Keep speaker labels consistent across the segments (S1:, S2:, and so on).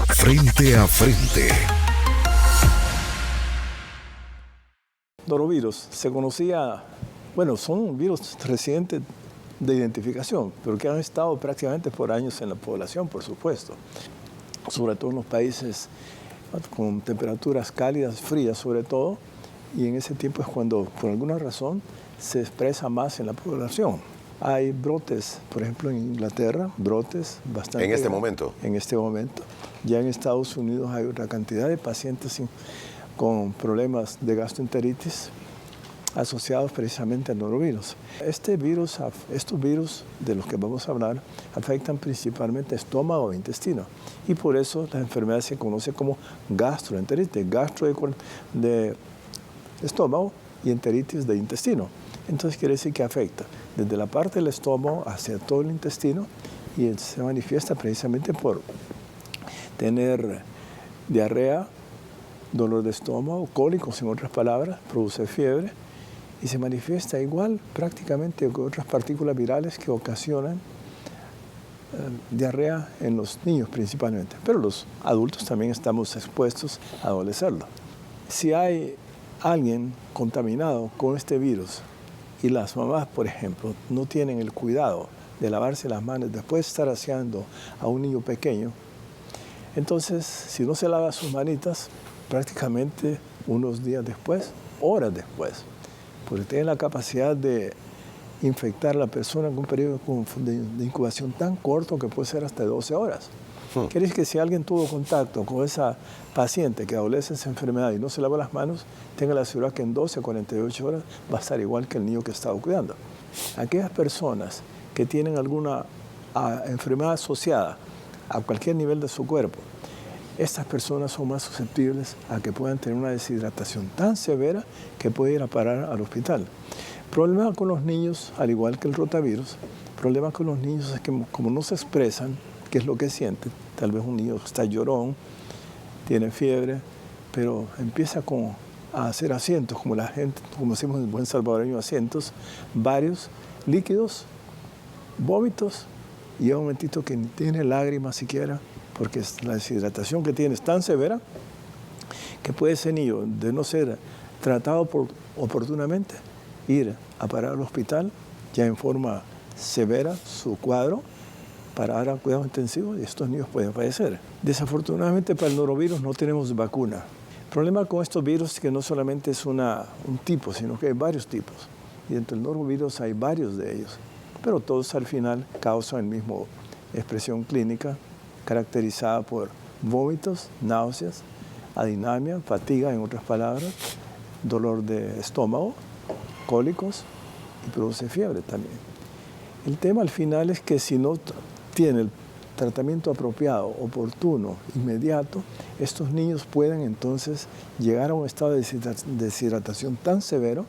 S1: Frente a frente.
S2: Norovirus se conocía, bueno, son virus recientes de identificación, pero que han estado prácticamente por años en la población, por supuesto. Sobre todo en los países con temperaturas cálidas, frías sobre todo, y en ese tiempo es cuando, por alguna razón, se expresa más en la población. Hay brotes, por ejemplo, en Inglaterra, brotes bastante...
S3: ¿En este momento?
S2: En este momento. Ya en Estados Unidos hay otra cantidad de pacientes con problemas de gastroenteritis asociados precisamente al norovirus. Estos virus de los que vamos a hablar afectan principalmente estómago e intestino, y por eso la enfermedad se conoce como gastroenteritis, gastro de estómago y enteritis de intestino. Entonces quiere decir que afecta desde la parte del estómago hacia todo el intestino, y se manifiesta precisamente por tener diarrea, dolor de estómago, cólicos en otras palabras, produce fiebre, y se manifiesta igual prácticamente con otras partículas virales que ocasionan diarrea en los niños principalmente, pero los adultos también estamos expuestos a adolecerlo. Si hay alguien contaminado con este virus y las mamás, por ejemplo, no tienen el cuidado de lavarse las manos después de estar aseando a un niño pequeño, entonces si no se lava sus manitas, prácticamente unos días después, horas después, porque tiene la capacidad de infectar a la persona en un periodo de incubación tan corto que puede ser hasta 12 horas. Quiere decir que si alguien tuvo contacto con esa paciente que adolece esa enfermedad y no se lava las manos, tenga la seguridad que en 12 a 48 horas va a estar igual que el niño que estaba cuidando. Aquellas personas que tienen alguna enfermedad asociada a cualquier nivel de su cuerpo, estas personas son más susceptibles a que puedan tener una deshidratación tan severa que puede ir a parar al hospital. El problema con los niños, al igual que el rotavirus, el problema con los niños es que como no se expresan qué es lo que sienten, tal vez un niño está llorón, tiene fiebre, pero empieza a hacer asientos, como la gente, como decimos en buen salvadoreño, asientos, varios líquidos, vómitos, y llega un momentito que ni tiene lágrimas siquiera, porque la deshidratación que tiene es tan severa que puede ese niño, de no ser tratado oportunamente, ir a parar al hospital ya en forma severa su cuadro para dar a cuidados intensivos, y estos niños pueden fallecer. Desafortunadamente para el norovirus no tenemos vacuna. El problema con estos virus es que no solamente es un tipo, sino que hay varios tipos. Y entre el norovirus hay varios de ellos, pero todos al final causan la misma expresión clínica, caracterizada por vómitos, náuseas, adinamia, fatiga, en otras palabras, dolor de estómago, cólicos, y produce fiebre también. El tema al final es que si no tiene el tratamiento apropiado, oportuno, inmediato, estos niños pueden entonces llegar a un estado de deshidratación tan severo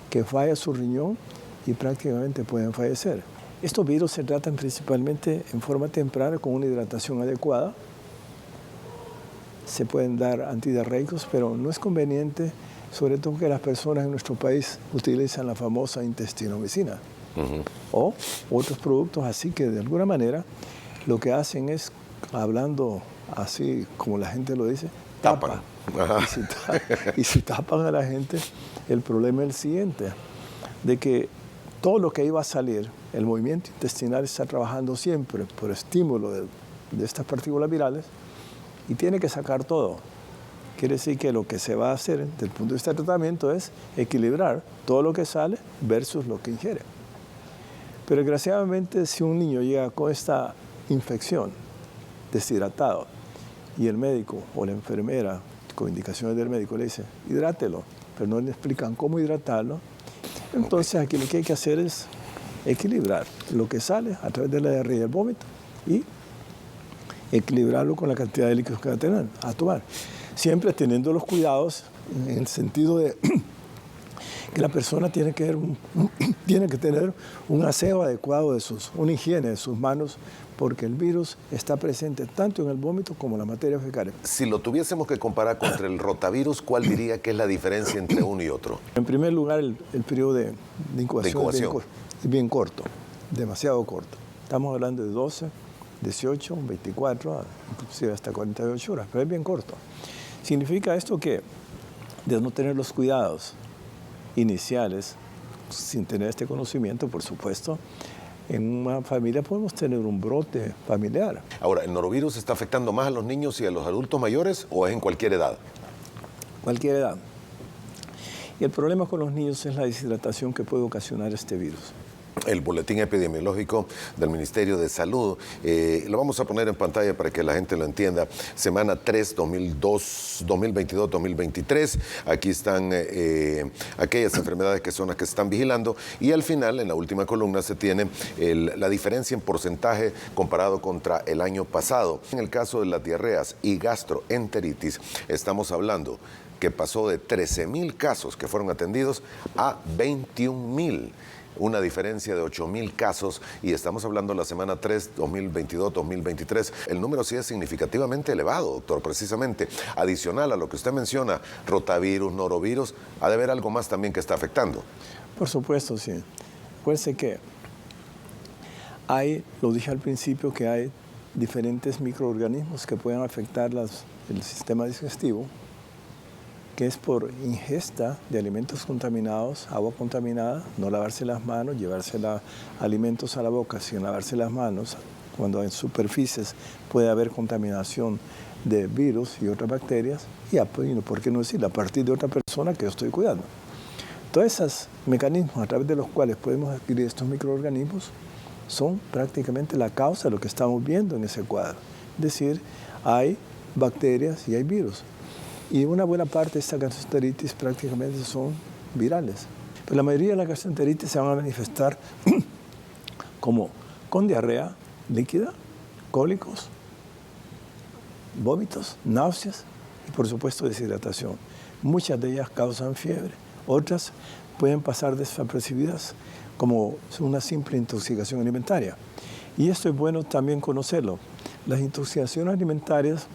S2: que falla su riñón y prácticamente pueden fallecer. Estos virus se tratan principalmente en forma temprana con una hidratación adecuada. Se pueden dar antidiarreicos, pero no es conveniente, sobre todo que las personas en nuestro país utilizan la famosa intestinomicina o otros productos así que de alguna manera lo que hacen es, hablando así como la gente lo dice, tapan. Y si tapan a la gente, el problema es el siguiente, de que todo lo que iba a salir, el movimiento intestinal está trabajando siempre por estímulo de estas partículas virales y tiene que sacar todo. Quiere decir que lo que se va a hacer desde el punto de vista del tratamiento es equilibrar todo lo que sale versus lo que ingiere. Pero desgraciadamente si un niño llega con esta infección, deshidratado, y el médico o la enfermera, con indicaciones del médico, le dice, hidrátelo, pero no le explican cómo hidratarlo, entonces aquí lo que hay que hacer es equilibrar lo que sale a través de la diarrea y el vómito y equilibrarlo con la cantidad de líquidos que va a tomar. Siempre teniendo los cuidados en el sentido de que la persona tiene que tener un aseo adecuado una higiene de sus manos, porque el virus está presente tanto en el vómito como en la materia fecal.
S3: Si lo tuviésemos que comparar contra el rotavirus, ¿cuál diría que es la diferencia entre uno y otro?
S2: En primer lugar, el periodo de incubación es bien corto, demasiado corto. Estamos hablando de 12, 18, 24, inclusive hasta 48 horas, pero es bien corto. Significa esto que de no tener los cuidados iniciales, sin tener este conocimiento, por supuesto, en una familia podemos tener un brote familiar.
S3: Ahora, ¿el norovirus está afectando más a los niños y a los adultos mayores o es en cualquier edad?
S2: Cualquier edad. Y el problema con los niños es la deshidratación que puede ocasionar este virus.
S3: El boletín epidemiológico del Ministerio de Salud, lo vamos a poner en pantalla para que la gente lo entienda. Semana 3, 2022-2023. Aquí están aquellas enfermedades que son las que se están vigilando. Y al final, en la última columna, se tiene la diferencia en porcentaje comparado contra el año pasado. En el caso de las diarreas y gastroenteritis, estamos hablando que pasó de 13,000 casos que fueron atendidos a 21,000. Una diferencia de 8,000 casos, y estamos hablando de la semana 3, 2022-2023. El número sí es significativamente elevado, doctor, precisamente. Adicional a lo que usted menciona, rotavirus, norovirus, ha de haber algo más también que está afectando.
S2: Por supuesto, sí. Acuérdense que lo dije al principio, que hay diferentes microorganismos que pueden afectar el sistema digestivo, que es por ingesta de alimentos contaminados, agua contaminada, no lavarse las manos, llevarse alimentos a la boca sin lavarse las manos, cuando en superficies puede haber contaminación de virus y otras bacterias, y ¿por qué no decir? A partir de otra persona que yo estoy cuidando. Todos esos mecanismos a través de los cuales podemos adquirir estos microorganismos son prácticamente la causa de lo que estamos viendo en ese cuadro. Es decir, hay bacterias y hay virus. Y una buena parte de esta gastroenteritis prácticamente son virales. Pero la mayoría de las gastroenteritis se van a manifestar con diarrea líquida, cólicos, vómitos, náuseas y por supuesto deshidratación. Muchas de ellas causan fiebre, otras pueden pasar desapercibidas como una simple intoxicación alimentaria. Y esto es bueno también conocerlo. Las intoxicaciones alimentarias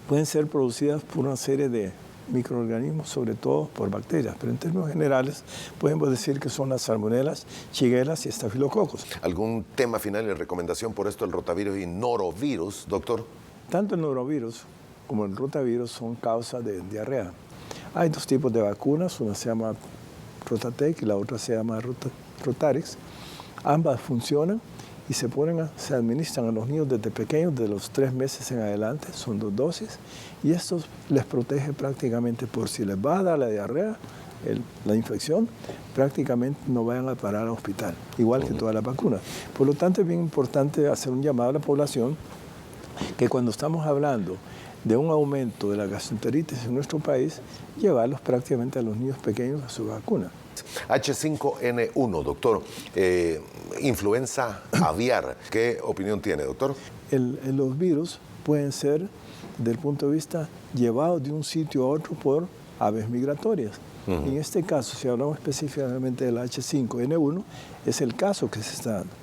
S2: pueden ser producidas por una serie de microorganismos, sobre todo por bacterias, pero en términos generales podemos decir que son las salmonelas, shigella y estafilococos.
S3: ¿Algún tema final y recomendación por esto, el rotavirus y norovirus, doctor?
S2: Tanto el norovirus como el rotavirus son causa de diarrea. Hay dos tipos de vacunas, una se llama Rotatec y la otra se llama Rotarix. Ambas funcionan y se administran a los niños desde pequeños, de los 3 meses en adelante, son 2 dosis, y esto les protege prácticamente por si les va a dar la diarrea, la infección, prácticamente no vayan a parar al hospital, igual que todas las vacunas. Por lo tanto, es bien importante hacer un llamado a la población que cuando estamos hablando de un aumento de la gastroenteritis en nuestro país, llevarlos prácticamente a los niños pequeños a su vacuna.
S3: H5N1, doctor, influenza aviar. ¿Qué opinión tiene, doctor?
S2: Los virus pueden ser, desde el punto de vista, llevados de un sitio a otro por aves migratorias. En este caso, si hablamos específicamente del H5N1, es el caso que se está dando.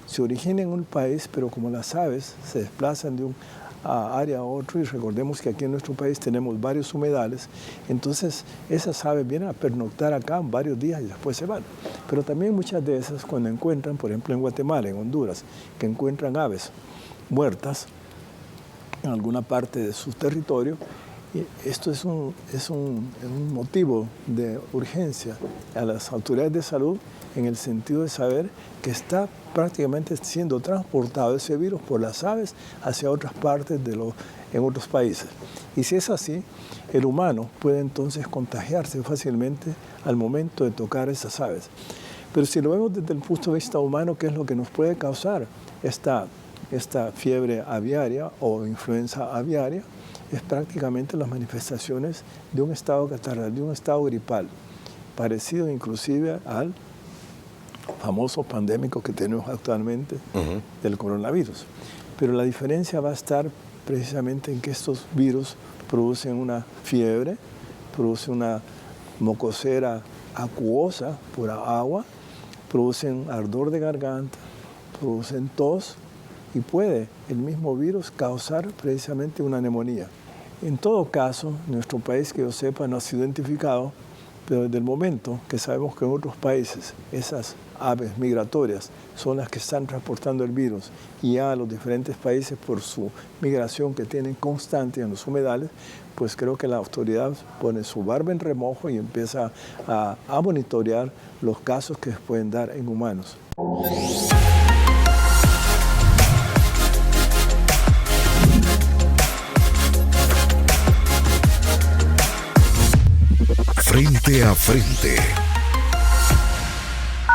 S2: Se origina en un país, pero como las aves se desplazan de un área a otro, y recordemos que aquí en nuestro país tenemos varios humedales, entonces esas aves vienen a pernoctar acá varios días y después se van. Pero también muchas de esas, cuando encuentran, por ejemplo en Guatemala, en Honduras, que encuentran aves muertas en alguna parte de su territorio, esto es un motivo de urgencia a las autoridades de salud, en el sentido de saber que está prácticamente siendo transportado ese virus por las aves hacia otras partes en otros países. Y si es así, el humano puede entonces contagiarse fácilmente al momento de tocar esas aves. Pero si lo vemos desde el punto de vista humano, ¿qué es lo que nos puede causar esta fiebre aviaria o influenza aviaria? Es prácticamente las manifestaciones de un estado catarral, de un estado gripal, parecido inclusive al famoso pandémico que tenemos actualmente del coronavirus. Pero la diferencia va a estar precisamente en que estos virus producen una fiebre, producen una mucosera acuosa por agua, producen ardor de garganta, producen tos y puede el mismo virus causar precisamente una neumonía. En todo caso, en nuestro país, que yo sepa, no ha sido identificado, pero desde el momento que sabemos que en otros países esas aves migratorias son las que están transportando el virus y a los diferentes países por su migración que tienen constante en los humedales, pues creo que la autoridad pone su barba en remojo y empieza a monitorear los casos que se pueden dar en humanos.
S1: Frente a frente.